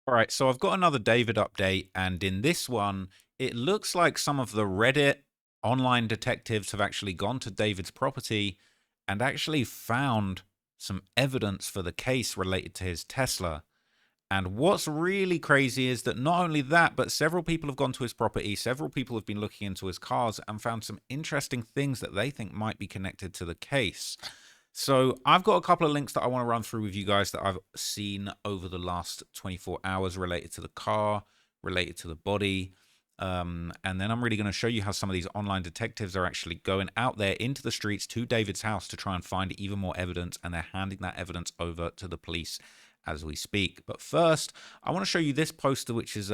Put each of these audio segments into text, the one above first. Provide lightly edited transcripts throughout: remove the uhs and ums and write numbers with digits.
All right, so I've got another David update, and in this one, it looks like some of the Reddit online detectives have actually gone to David's property and actually found some evidence for the case related to his Tesla. And what's really crazy is that not only that, but several people have gone to his property, several people have been looking into his cars and found some interesting things that they think might be connected to the case. So I've got a couple of links that I want to run through with you guys that I've seen over the last 24 hours related to the car, related to the body. And then I'm really going to show you how some of these online detectives are actually going out there into the streets to David's house to try and find even more evidence, and they're handing that evidence over to the police as we speak. But first, I want to show you this poster, which is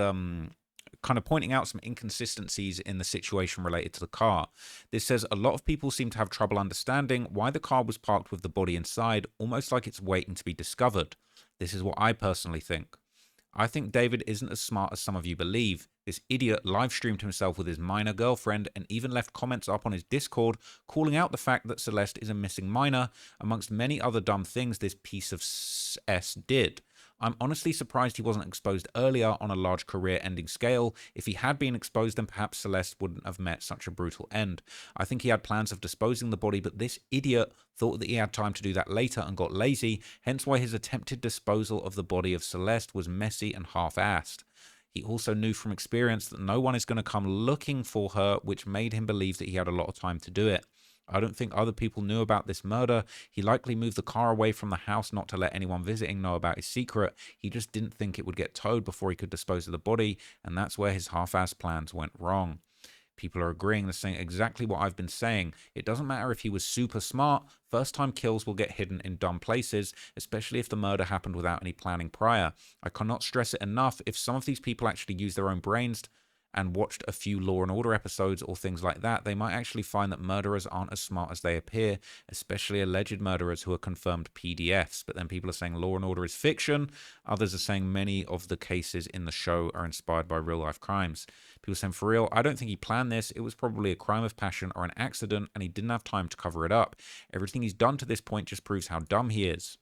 kind of pointing out some inconsistencies in the situation related to the car. This says a lot of people seem to have trouble understanding why the car was parked with the body inside, almost like it's waiting to be discovered. This is what I personally think. I think David isn't as smart as some of you believe. This idiot live streamed himself with his minor girlfriend and even left comments up on his Discord calling out the fact that Celeste is a missing minor, amongst many other dumb things this piece of S did. I'm honestly surprised he wasn't exposed earlier on a large career-ending scale. If he had been exposed, then perhaps Celeste wouldn't have met such a brutal end. I think he had plans of disposing the body, but this idiot thought that he had time to do that later and got lazy, hence why his attempted disposal of the body of Celeste was messy and half-assed. He also knew from experience that no one is going to come looking for her, which made him believe that he had a lot of time to do it. I don't think other people knew about this murder. He likely moved the car away from the house not to let anyone visiting know about his secret. He just didn't think it would get towed before he could dispose of the body, and that's where his half-assed plans went wrong. People are agreeing, they're saying exactly what I've been saying. It doesn't matter if he was super smart, first-time kills will get hidden in dumb places, especially if the murder happened without any planning prior. I cannot stress it enough, if some of these people actually use their own brains and watched a few Law and Order episodes or things like that, they might actually find that murderers aren't as smart as they appear, especially alleged murderers who are confirmed PDFs. But then people are saying Law and Order is fiction. Others are saying many of the cases in the show are inspired by real-life crimes. People saying, for real, I don't think he planned this. It was probably a crime of passion or an accident, and he didn't have time to cover it up. Everything he's done to this point just proves how dumb he is.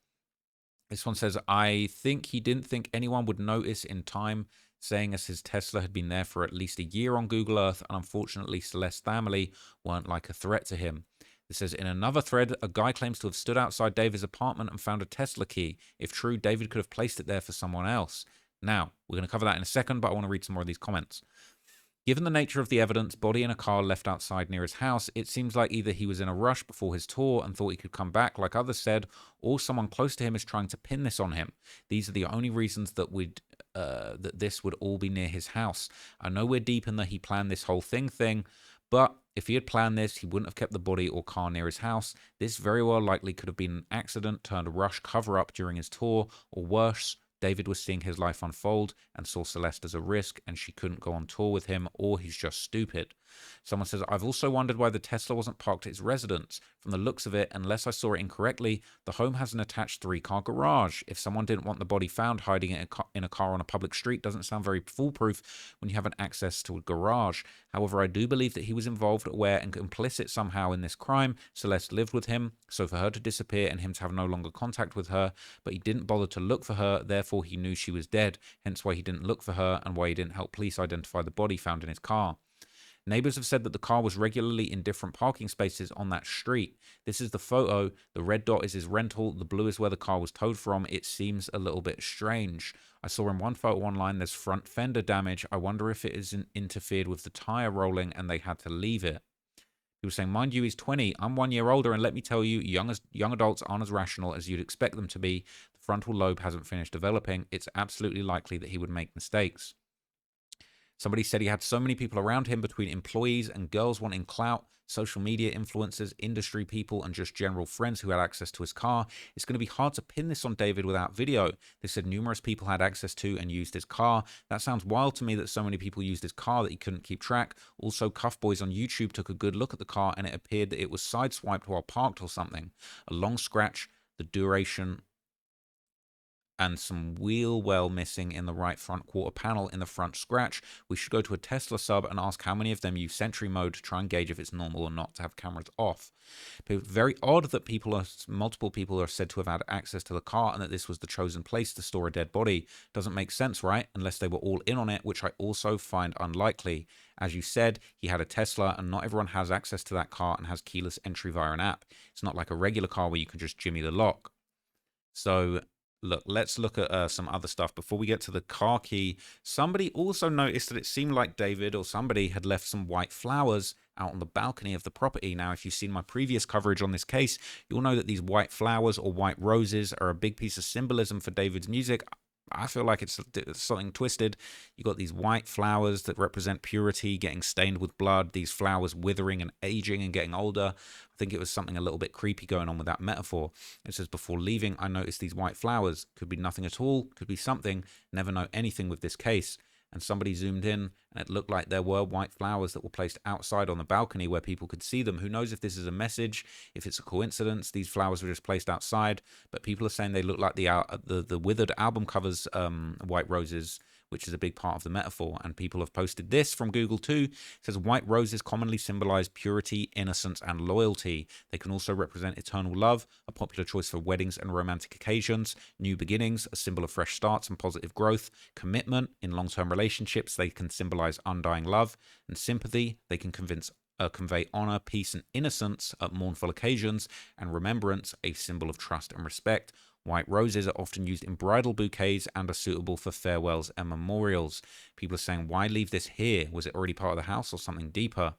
This one says, I think he didn't think anyone would notice in time, saying as his Tesla had been there for at least a year on Google Earth, and unfortunately Celeste's family weren't like a threat to him. This says, in another thread, a guy claims to have stood outside David's apartment and found a Tesla key. If true, David could have placed it there for someone else. Now, we're going to cover that in a second, but I want to read some more of these comments. Given the nature of the evidence, body in a car left outside near his house, it seems like either he was in a rush before his tour and thought he could come back, like others said, or someone close to him is trying to pin this on him. These are the only reasons that this would all be near his house. I know we're deep in the he planned this whole thing, but if he had planned this, he wouldn't have kept the body or car near his house. This very well likely could have been an accident turned a rush cover-up during his tour, or worse, David was seeing his life unfold and saw Celeste as a risk and she couldn't go on tour with him, or he's just stupid. Someone says, I've also wondered why the Tesla wasn't parked at his residence. From the looks of it, unless I saw it incorrectly, the home has an attached 3-car garage. If someone didn't want the body found hiding it in a car on a public street, doesn't sound very foolproof when you have an access to a garage. However, I do believe that he was involved, aware, and complicit somehow in this crime. Celeste lived with him, so for her to disappear and him to have no longer contact with her, but he didn't bother to look for her, therefore he knew she was dead, hence why he didn't look for her and why he didn't help police identify the body found in his car. Neighbors have said that the car was regularly in different parking spaces on that street. This is the photo. The red dot is his rental. The blue is where the car was towed from. It seems a little bit strange. I saw in one photo online there's front fender damage. I wonder if it isn't interfered with the tire rolling and they had to leave it. He was saying, mind you, he's 20. I'm 1 year older, and let me tell you, young adults aren't as rational as you'd expect them to be. The frontal lobe hasn't finished developing. It's absolutely likely that he would make mistakes. Somebody said he had so many people around him, between employees and girls wanting clout, social media influencers, industry people, and just general friends who had access to his car. It's going to be hard to pin this on David without video. They said numerous people had access to and used his car. That sounds wild to me that so many people used his car that he couldn't keep track. Also, Cuff Boys on YouTube took a good look at the car and it appeared that it was sideswiped while parked or something. A long scratch, the duration and some wheel well missing in the right front quarter panel in the front scratch. We should go to a Tesla sub and ask how many of them use Sentry mode to try and gauge if it's normal or not to have cameras off. But very odd that multiple people are said to have had access to the car and that this was the chosen place to store a dead body. Doesn't make sense, right? Unless they were all in on it, which I also find unlikely. As you said, he had a Tesla, and not everyone has access to that car and has keyless entry via an app. It's not like a regular car where you can just jimmy the lock. So look, let's look at some other stuff before we get to the car key. Somebody also noticed that it seemed like David or somebody had left some white flowers out on the balcony of the property. Now, if you've seen my previous coverage on this case, you'll know that these white flowers or white roses are a big piece of symbolism for David's music. I feel like it's something twisted. You got these white flowers that represent purity getting stained with blood, these flowers withering and aging and getting older. I think it was something a little bit creepy going on with that metaphor. It says, before leaving, I noticed these white flowers. Could be nothing at all, could be something. Never know anything with this case. And somebody zoomed in, and it looked like there were white flowers that were placed outside on the balcony where people could see them. Who knows if this is a message, if it's a coincidence? These flowers were just placed outside, but people are saying they look like the withered album covers, white roses, which is a big part of the metaphor. And people have posted this from Google too. It says, white roses commonly symbolize purity, innocence, and loyalty. They can also represent eternal love, a popular choice for weddings and romantic occasions, new beginnings, a symbol of fresh starts and positive growth, commitment in long-term relationships. They can symbolize undying love, and sympathy. They can convey honor, peace, and innocence at mournful occasions, and remembrance, a symbol of trust and respect. White roses are often used in bridal bouquets and are suitable for farewells and memorials. People are saying, why leave this here? Was it already part of the house or something deeper?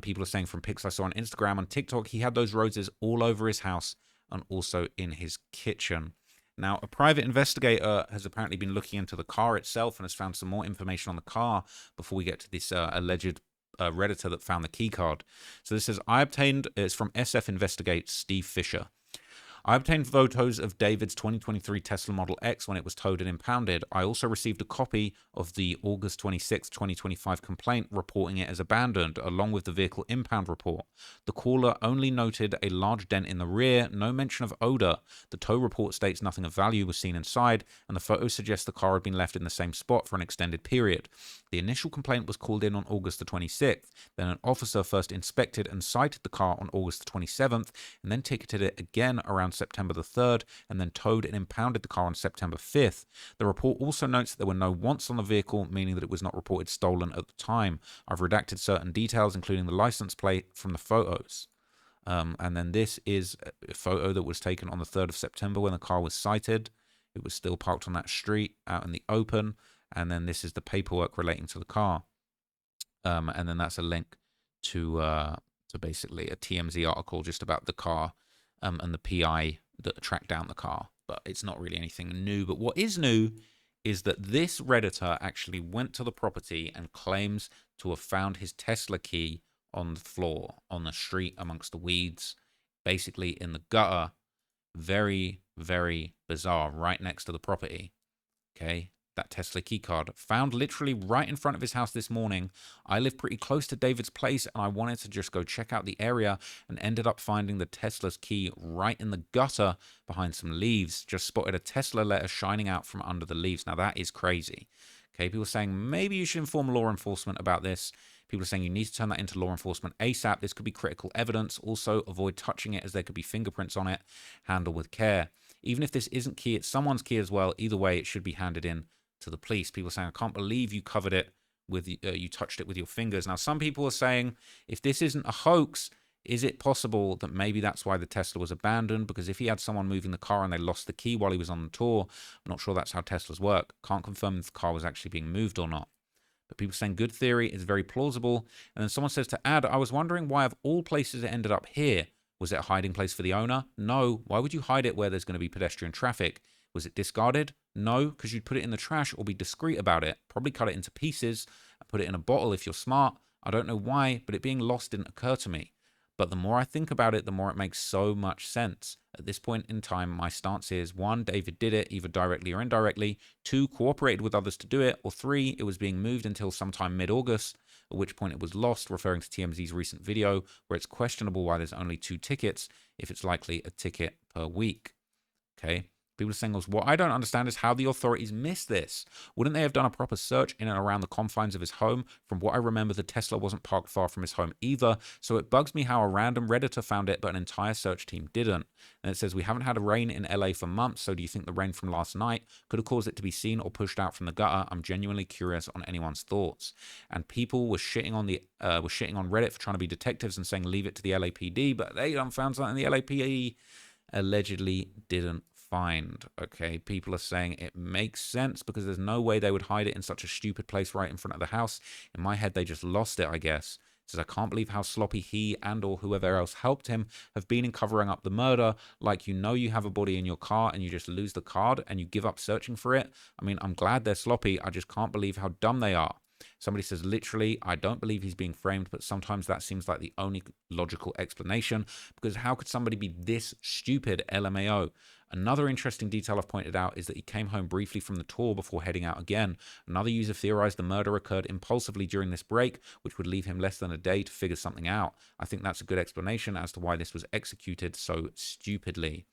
People are saying from pics I saw on Instagram and TikTok, he had those roses all over his house and also in his kitchen. Now, a private investigator has apparently been looking into the car itself and has found some more information on the car before we get to this alleged Redditor that found the key card. So this says, it's from SF Investigates, Steve Fisher. I obtained photos of David's 2023 Tesla Model X when it was towed and impounded. I also received a copy of the August 26, 2025 complaint reporting it as abandoned, along with the vehicle impound report. The caller only noted a large dent in the rear, no mention of odor. The tow report states nothing of value was seen inside, and the photos suggest the car had been left in the same spot for an extended period. The initial complaint was called in on August the 26th. Then an officer first inspected and cited the car on August the 27th, and then ticketed it again around September the 3rd, and then towed and impounded the car on September 5th. The report also notes that there were no wants on the vehicle, meaning that it was not reported stolen at the time. I've redacted certain details, including the license plate, from the photos. And then this is a photo that was taken on the 3rd of September when the car was cited. It was still parked on that street out in the open. And then this is the paperwork relating to the car. And then that's a link to basically a TMZ article just about the car and the PI that tracked down the car. But it's not really anything new. But what is new is that this Redditor actually went to the property and claims to have found his Tesla key on the floor, on the street, amongst the weeds, basically in the gutter. Very, very bizarre, right next to the property. Okay, that Tesla key card found literally right in front of his house this morning. I live pretty close to David's place, and I wanted to just go check out the area and ended up finding the Tesla's key right in the gutter behind some leaves. Just spotted a Tesla letter shining out from under the leaves. Now that is crazy. Okay, people are saying maybe you should inform law enforcement about this. People are saying you need to turn that into law enforcement ASAP. This could be critical evidence. Also, avoid touching it as there could be fingerprints on it. Handle with care. Even if this isn't key, it's someone's key as well. Either way, it should be handed in to the police. People are saying, I can't believe you covered it with, you touched it with your fingers. Now, some people are saying, if this isn't a hoax, is it possible that maybe that's why the Tesla was abandoned? Because if he had someone moving the car and they lost the key while he was on the tour, I'm not sure that's how Teslas work. Can't confirm if the car was actually being moved or not. But people saying good theory is very plausible. And then someone says to add, I was wondering why of all places it ended up here. Was it a hiding place for the owner? No. Why would you hide it where there's going to be pedestrian traffic? Was it discarded? No, because you'd put it in the trash or be discreet about it. Probably cut it into pieces and put it in a bottle if you're smart. I don't know why, but it being lost didn't occur to me. But the more I think about it, the more it makes so much sense. At this point in time, my stance is 1, David did it, either directly or indirectly. 2, cooperated with others to do it. Or 3, it was being moved until sometime mid-August, at which point it was lost, referring to TMZ's recent video, where it's questionable why there's only 2 tickets, if it's likely a ticket per week. Okay, People are saying, what I don't understand is how the authorities missed this. Wouldn't they have done a proper search in and around the confines of his home? From what I remember, the Tesla wasn't parked far from his home either, so it bugs me how a random Redditor found it, but an entire search team didn't. And it says, we haven't had a rain in LA for months, so do you think the rain from last night could have caused it to be seen or pushed out from the gutter? I'm genuinely curious on anyone's thoughts. And people were shitting on Reddit for trying to be detectives and saying, leave it to the LAPD, but they found something the LAPD allegedly didn't find. Okay, people are saying it makes sense because there's no way they would hide it in such a stupid place right in front of the house. In my head, they just lost it, I guess. It says, I can't believe how sloppy he and or whoever else helped him have been in covering up the murder. Like, you know, you have a body in your car and you just lose the card and you give up searching for it. I mean, I'm glad they're sloppy. I just can't believe how dumb they are. Somebody says, literally, I don't believe he's being framed, but sometimes that seems like the only logical explanation, because how could somebody be this stupid? LMAO. Another interesting detail I've pointed out is that he came home briefly from the tour before heading out again. Another user theorized the murder occurred impulsively during this break, which would leave him less than a day to figure something out. I think that's a good explanation as to why this was executed so stupidly.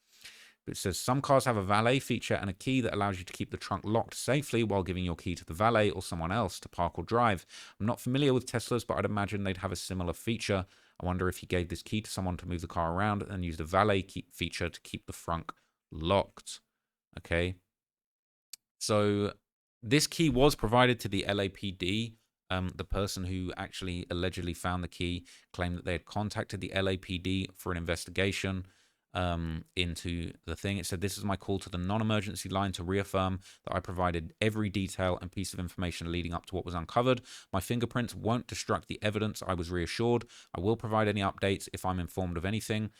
It says some cars have a valet feature and a key that allows you to keep the trunk locked safely while giving your key to the valet or someone else to park or drive. I'm not familiar with Teslas, but I'd imagine they'd have a similar feature. I wonder if he gave this key to someone to move the car around and used a valet feature to keep the front locked. Okay. So this key was provided to the LAPD. The person who actually allegedly found the key claimed that they had contacted the LAPD for an investigation into the thing. It said, this is my call to the non-emergency line to reaffirm that I provided every detail and piece of information leading up to what was uncovered. My fingerprints won't destruct the evidence. I was reassured. I will provide any updates if I'm informed of anything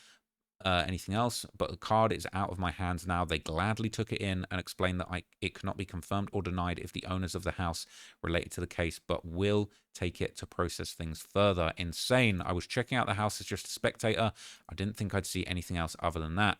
else, but the card is out of my hands now. They gladly took it in and explained that it cannot be confirmed or denied if the owners of the house related to the case, but will take it to process things further. Insane. I was checking out the house as just a spectator. I didn't think I'd see anything else other than that.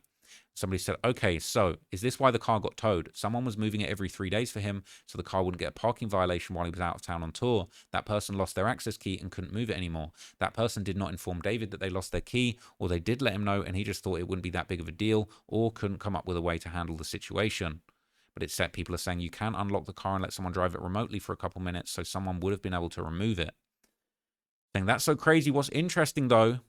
Somebody said, okay, so is this why the car got towed? Someone was moving it every 3 days for him, so the car wouldn't get a parking violation while he was out of town on tour. That person lost their access key and couldn't move it anymore. That person did not inform David that they lost their key, or they did let him know and he just thought it wouldn't be that big of a deal, or couldn't come up with a way to handle the situation. But it's set, people are saying you can unlock the car and let someone drive it remotely for a couple minutes, so someone would have been able to remove it. Saying that's so crazy. What's interesting though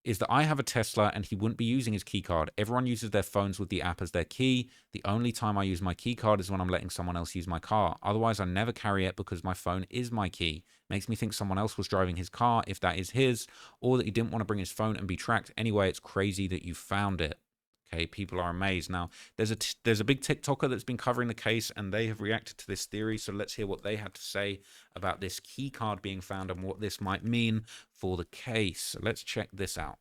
is that I have a Tesla and he wouldn't be using his key card. Everyone uses their phones with the app as their key. The only time I use my key card is when I'm letting someone else use my car. Otherwise, I never carry it because my phone is my key. Makes me think someone else was driving his car, if that is his, or that he didn't want to bring his phone and be tracked. Anyway, it's crazy that you found it. Okay, people are amazed. Now, there's a big TikToker that's been covering the case, and they have reacted to this theory. So let's hear what they had to say about this key card being found and what this might mean for the case. So let's check this out.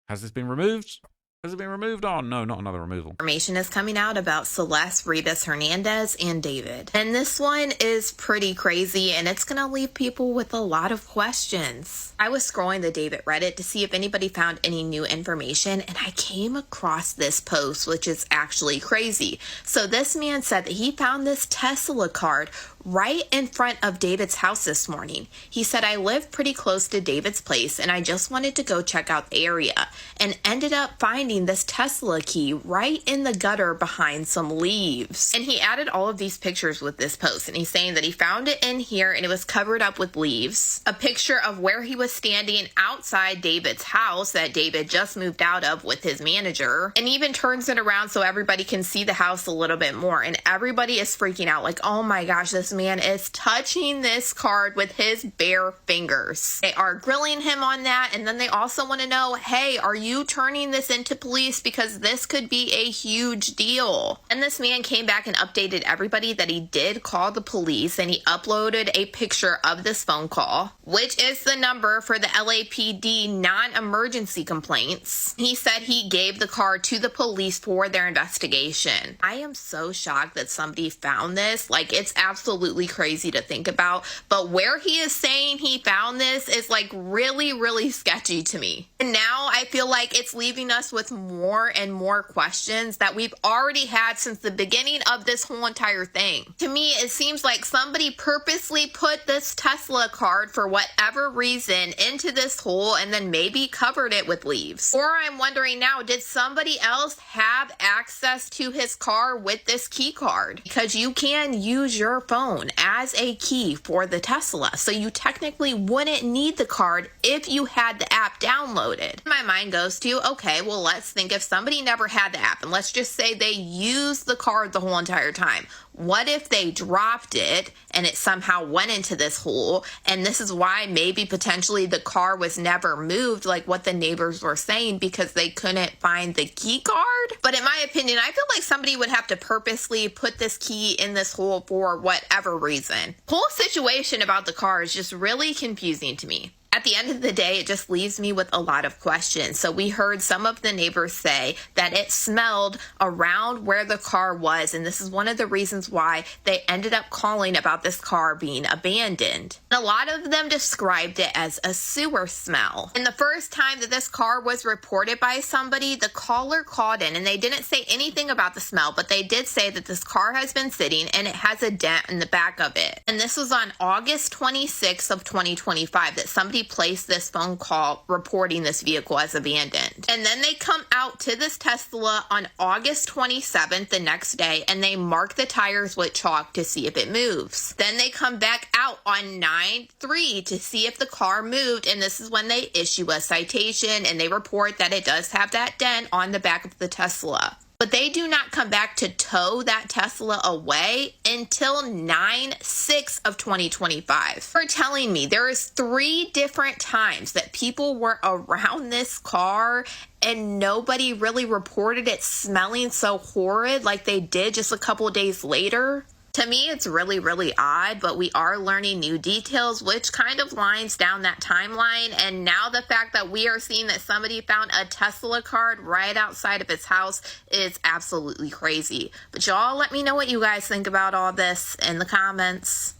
Has this been removed? Has it been removed? Oh, no, not another removal. Information is coming out about Celeste Rivas Hernandez and David. And this one is pretty crazy, and it's going to leave people with a lot of questions. I was scrolling the David Reddit to see if anybody found any new information, and I came across this post, which is actually crazy. So this man said that he found this Tesla card right in front of David's house this morning. He said, I live pretty close to David's place and I just wanted to go check out the area, and ended up finding this Tesla key right in the gutter behind some leaves. And he added all of these pictures with this post, and he's saying that he found it in here and it was covered up with leaves. A picture of where he was standing outside David's house that David just moved out of with his manager, and even turns it around so everybody can see the house a little bit more. And everybody is freaking out like, oh my gosh, this man is touching this card with his bare fingers. They are grilling him on that, and then they also want to know, hey, are you turning this into police, because this could be a huge deal. And this man came back and updated everybody that he did call the police, and he uploaded a picture of this phone call, which is the number for the LAPD non-emergency complaints. He said he gave the card to the police for their investigation. I am so shocked that somebody found this. Like, it's absolutely absolutely crazy to think about. But where he is saying he found this is like really, really sketchy to me. And now I feel like it's leaving us with more and more questions that we've already had since the beginning of this whole entire thing. To me, it seems like somebody purposely put this Tesla card for whatever reason into this hole and then maybe covered it with leaves. Or I'm wondering now, did somebody else have access to his car with this key card? Because you can use your phone as a key for the Tesla, so you technically wouldn't need the card if you had the app downloaded. My mind goes to, okay, well, let's think if somebody never had the app and let's just say they used the card the whole entire time. What if they dropped it and it somehow went into this hole? And this is why maybe potentially the car was never moved, like what the neighbors were saying, because they couldn't find the key card. But in my opinion, I feel like somebody would have to purposely put this key in this hole for whatever reason. The whole situation about the car is just really confusing to me. At the end of the day, it just leaves me with a lot of questions. So we heard some of the neighbors say that it smelled around where the car was, and this is one of the reasons why they ended up calling about this car being abandoned. And a lot of them described it as a sewer smell. And the first time that this car was reported by somebody, the caller called in and they didn't say anything about the smell, but they did say that this car has been sitting and it has a dent in the back of it. And this was on August 26th of 2025 that somebody placed this phone call reporting this vehicle as abandoned. And then they come out to this Tesla on August 27th, the next day, and they mark the tires with chalk to see if it moves. Then they come back out on 9/3 to see if the car moved, and this is when they issue a citation and they report that it does have that dent on the back of the Tesla. But they do not come back to tow that Tesla away until 9/6 of 2025. You're telling me there is 3 different times that people were around this car and nobody really reported it smelling so horrid like they did just a couple days later? To me, it's really, really odd, but we are learning new details, which kind of lines down that timeline. And now the fact that we are seeing that somebody found a Tesla card right outside of his house is absolutely crazy. But y'all let me know what you guys think about all this in the comments.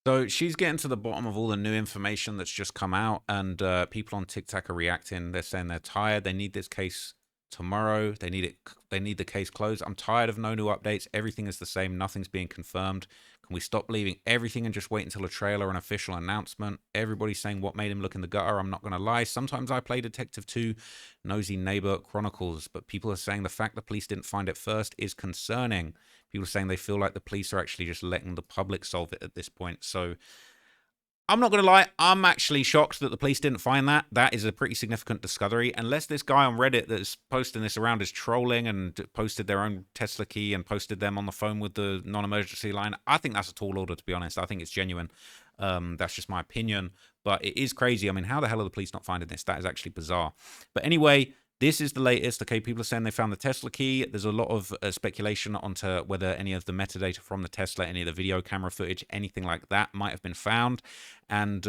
So she's getting to the bottom of all the new information that's just come out, and people on TikTok are reacting. They're saying they're tired. They need this case tomorrow. They need it. They need the case closed. I'm tired of no new updates. Everything is the same. Nothing's being confirmed. Can we stop believing everything and just wait until a trailer or an official announcement? Everybody's saying what made him look in the gutter. I'm not going to lie. Sometimes I play Detective 2, Nosy Neighbor Chronicles, but people are saying the fact the police didn't find it first is concerning. People are saying they feel like the police are actually just letting the public solve it at this point. So I'm not going to lie, I'm actually shocked that the police didn't find that. That is a pretty significant discovery. Unless this guy on Reddit that's posting this around is trolling and posted their own Tesla key and posted them on the phone with the non-emergency line, I think that's a tall order, to be honest. I think it's genuine. That's just my opinion. But it is crazy. I mean, how the hell are the police not finding this? That is actually bizarre. But anyway, this is the latest. Okay, people are saying they found the Tesla key. There's a lot of speculation onto whether any of the metadata from the Tesla, any of the video camera footage, anything like that might have been found. And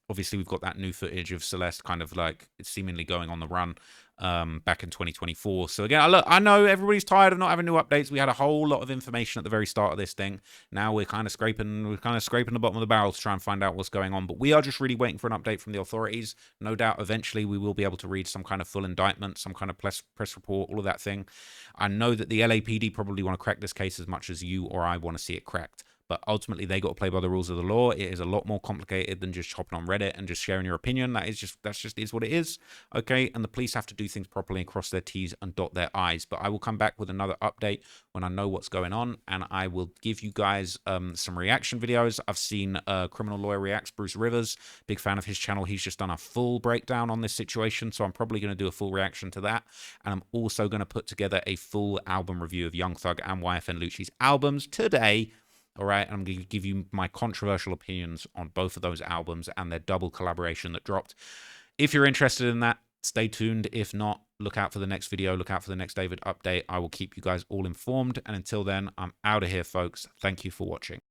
obviously, we've got that new footage of Celeste kind of like seemingly going on the run back in 2024. So again, look, I know everybody's tired of not having new updates. We had a whole lot of information at the very start of this thing. Now we're kind of scraping the bottom of the barrel to try and find out what's going on. But we are just really waiting for an update from the authorities. No doubt eventually we will be able to read some kind of full indictment, some kind of press report, all of that thing. I know that the LAPD probably want to crack this case as much as you or I want to see it cracked. But ultimately, they got to play by the rules of the law. It is a lot more complicated than just chopping on Reddit and just sharing your opinion. That's just is what it is, okay? And the police have to do things properly and cross their T's and dot their I's. But I will come back with another update when I know what's going on, and I will give you guys some reaction videos. I've seen Criminal Lawyer Reacts, Bruce Rivers, big fan of his channel. He's just done a full breakdown on this situation, so I'm probably going to do a full reaction to that. And I'm also going to put together a full album review of Young Thug and YFN Lucci's albums today. All right, I'm going to give you my controversial opinions on both of those albums and their double collaboration that dropped. If you're interested in that, stay tuned. If not, look out for the next video. Look out for the next David update. I will keep you guys all informed. And until then, I'm out of here, folks. Thank you for watching.